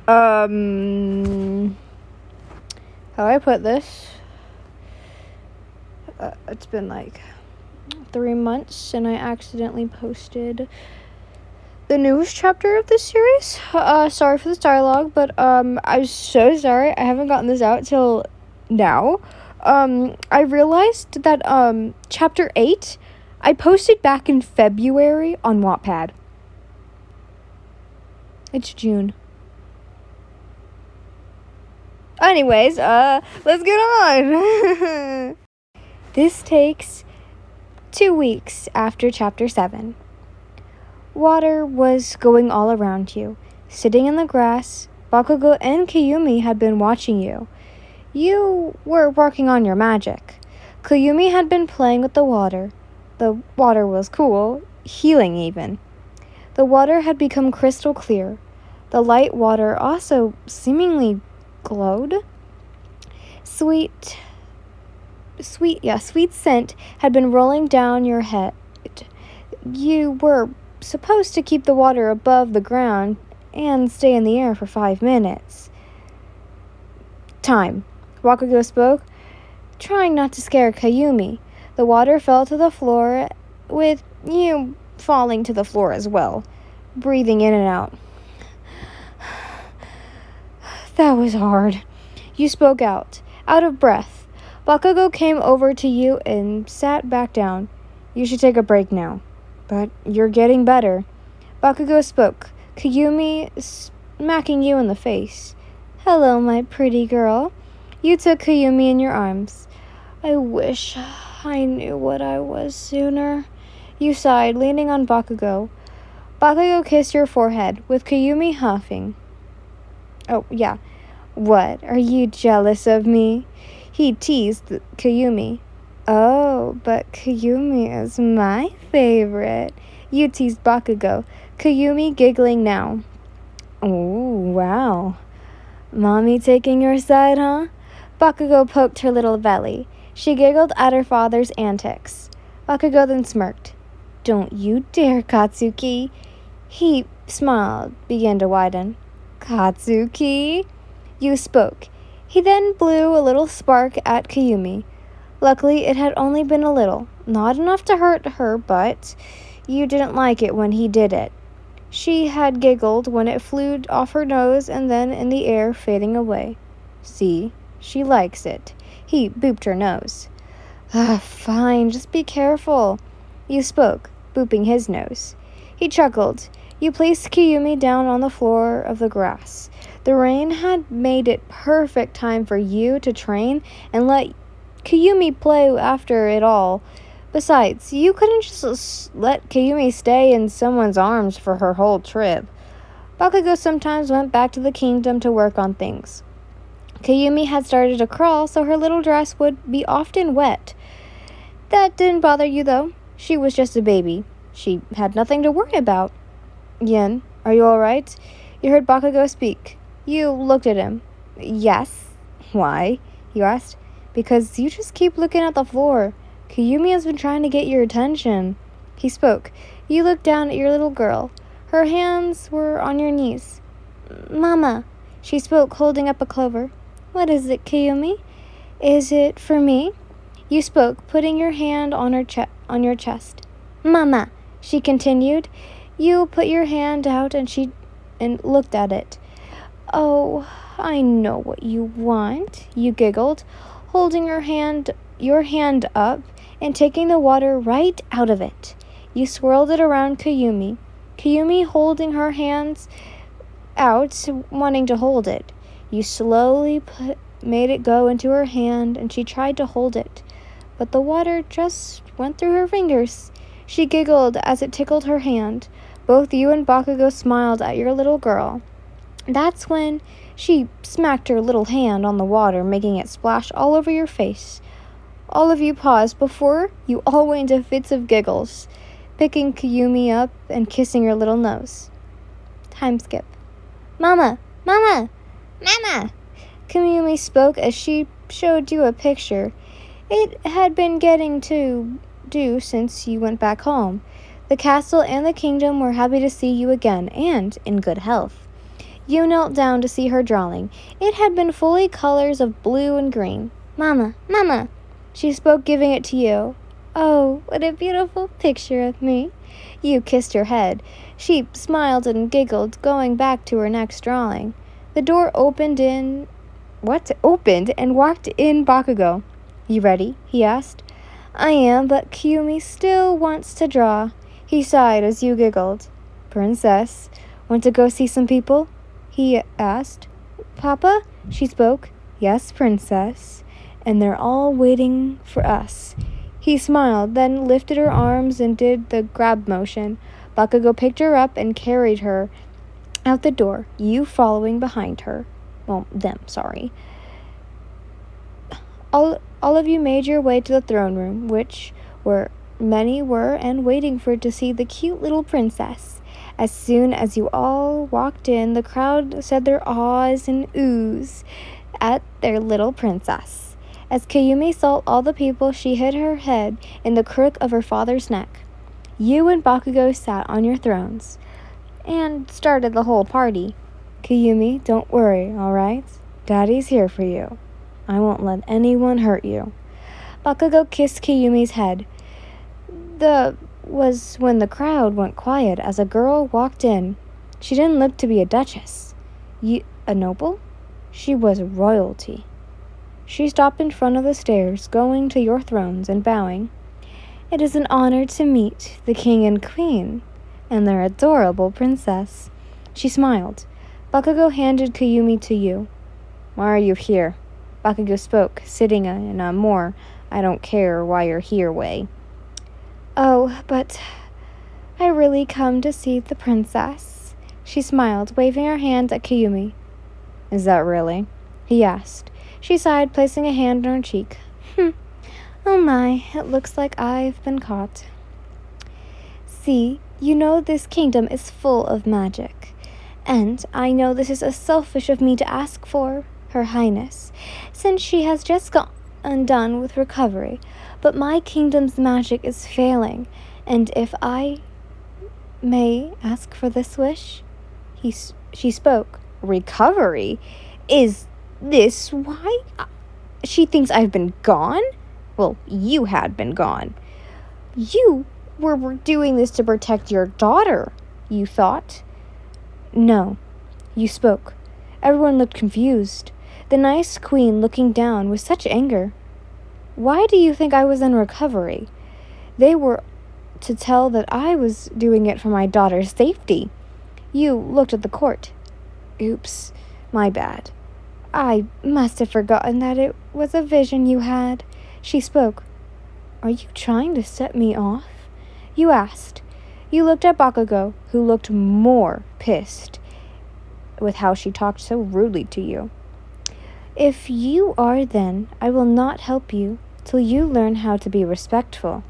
How I put this, it's been like 3 months and I accidentally posted the newest chapter of this series. Sorry for this dialogue, but I'm so sorry I haven't gotten this out till now. I realized that chapter 8 I posted back in February on Wattpad. It's June. Anyways, let's get on. This takes 2 weeks after chapter 7. Water was going all around you. Sitting in the grass, Bakugo and Kayumi had been watching you. You were working on your magic. Kayumi had been playing with the water. The water was cool, healing even. The water had become crystal clear. The light water also seemingly glowed. Sweet scent had been rolling down your head. You were supposed to keep the water above the ground and stay in the air for 5 minutes. Time. Bakugo spoke, trying not to scare Kayumi. The water fell to the floor, with you falling to the floor as well, breathing in and out. That was hard. You spoke out of breath. Bakugo came over to you and sat back down. You should take a break now. But you're getting better. Bakugo spoke, Kayumi smacking you in the face. Hello, my pretty girl. You took Kayumi in your arms. I wish I knew what I was sooner. You sighed, leaning on Bakugo. Bakugo kissed your forehead, with Kayumi huffing. Oh, yeah. What, are you jealous of me? He teased Kayumi. Oh, but Kayumi is my favorite. You teased Bakugo. Kayumi giggling now. Oh, wow. Mommy taking your side, huh? Bakugo poked her little belly. She giggled at her father's antics. Bakugo then smirked. Don't you dare, Katsuki. He smiled, began to widen. Katsuki? You spoke. He then blew a little spark at Kayumi. Luckily, it had only been a little, not enough to hurt her, but you didn't like it when he did it. She had giggled when it flew off her nose and then in the air, fading away. See, she likes it. He booped her nose. Fine, just be careful. You spoke, booping his nose. He chuckled. You placed Kayumi down on the floor of the grass. The rain had made it perfect time for you to train and let Kayumi play after it all. Besides, you couldn't just let Kayumi stay in someone's arms for her whole trip. Bakugo sometimes went back to the kingdom to work on things. Kayumi had started to crawl, so her little dress would be often wet. That didn't bother you, though. She was just a baby. She had nothing to worry about. Yen, are you all right? You heard Bakugo speak. You looked at him. Yes. Why? You asked. Because you just keep looking at the floor. Kayumi has been trying to get your attention. He spoke. You looked down at your little girl. Her hands were on your knees. Mama, she spoke, holding up a clover. What is it, Kayumi? Is it for me? You spoke, putting your hand on on your chest. Mama, she continued. You put your hand out and looked at it. Oh, I know what you want, you giggled, holding your hand up and taking the water right out of it. You swirled it around Kayumi. Kayumi holding her hands out, wanting to hold it. You slowly made it go into her hand and she tried to hold it, but the water just went through her fingers. She giggled as it tickled her hand. Both you and Bakugo smiled at your little girl. That's when she smacked her little hand on the water, making it splash all over your face. All of you paused before you all went into fits of giggles, picking Kayumi up and kissing her little nose. Time skip. Mama! Mama! Mama! Kayumi spoke as she showed you a picture. It had been getting to do since you went back home. The castle and the kingdom were happy to see you again, and in good health. You knelt down to see her drawing. It had been fully colors of blue and green. Mama, Mama, she spoke, giving it to you. Oh, what a beautiful picture of me. You kissed her head. She smiled and giggled, going back to her next drawing. The door opened and walked in Bakugo. You ready? He asked. I am, but Kiyumi still wants to draw. He sighed as you giggled. Princess, want to go see some people? He asked. Papa? She spoke. Yes, Princess. And they're all waiting for us. He smiled, then lifted her arms and did the grab motion. Bakugo picked her up and carried her out the door, you following behind her. Well, them, sorry. All of you made your way to the throne room, which many were and waiting to see the cute little princess. As soon as you all walked in, the crowd said their ahs and oohs at their little princess. As Kiyumi saw all the people, she hid her head in the crook of her father's neck. You and Bakugo sat on your thrones and started the whole party. Kiyumi, don't worry, all right? Daddy's here for you. I won't let anyone hurt you. Bakugo kissed Kiyumi's head. Was when the crowd went quiet as a girl walked in. She didn't look to be a duchess. A noble? She was royalty. She stopped in front of the stairs, going to your thrones and bowing. It is an honor to meet the king and queen and their adorable princess. She smiled. Bakugo handed Kiyumi to you. Why are you here? Bakugo spoke, sitting in a more I don't care why you're here way. Oh, but I really come to see the princess. She smiled, waving her hand at Kiyumi. Is that really? He asked. She sighed, placing a hand on her cheek. Oh my, it looks like I've been caught. See, you know this kingdom is full of magic. And I know this is selfish of me to ask for Her Highness, since she has just gotten done with recovery. But my kingdom's magic is failing, and if I may ask for this wish? She spoke. Recovery? Is this why she thinks I've been gone? Well, you had been gone. You were doing this to protect your daughter, you thought. No, you spoke. Everyone looked confused. The nice queen looking down with such anger. Why do you think I was in recovery? They were to tell that I was doing it for my daughter's safety. You looked at the court. Oops, my bad. I must have forgotten that it was a vision you had. She spoke. Are you trying to set me off? You asked. You looked at Bakugo, who looked more pissed with how she talked so rudely to you. If you are, then I will not help you till you learn how to be respectful,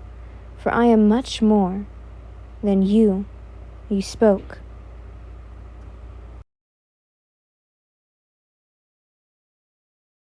for I am much more than you. You spoke.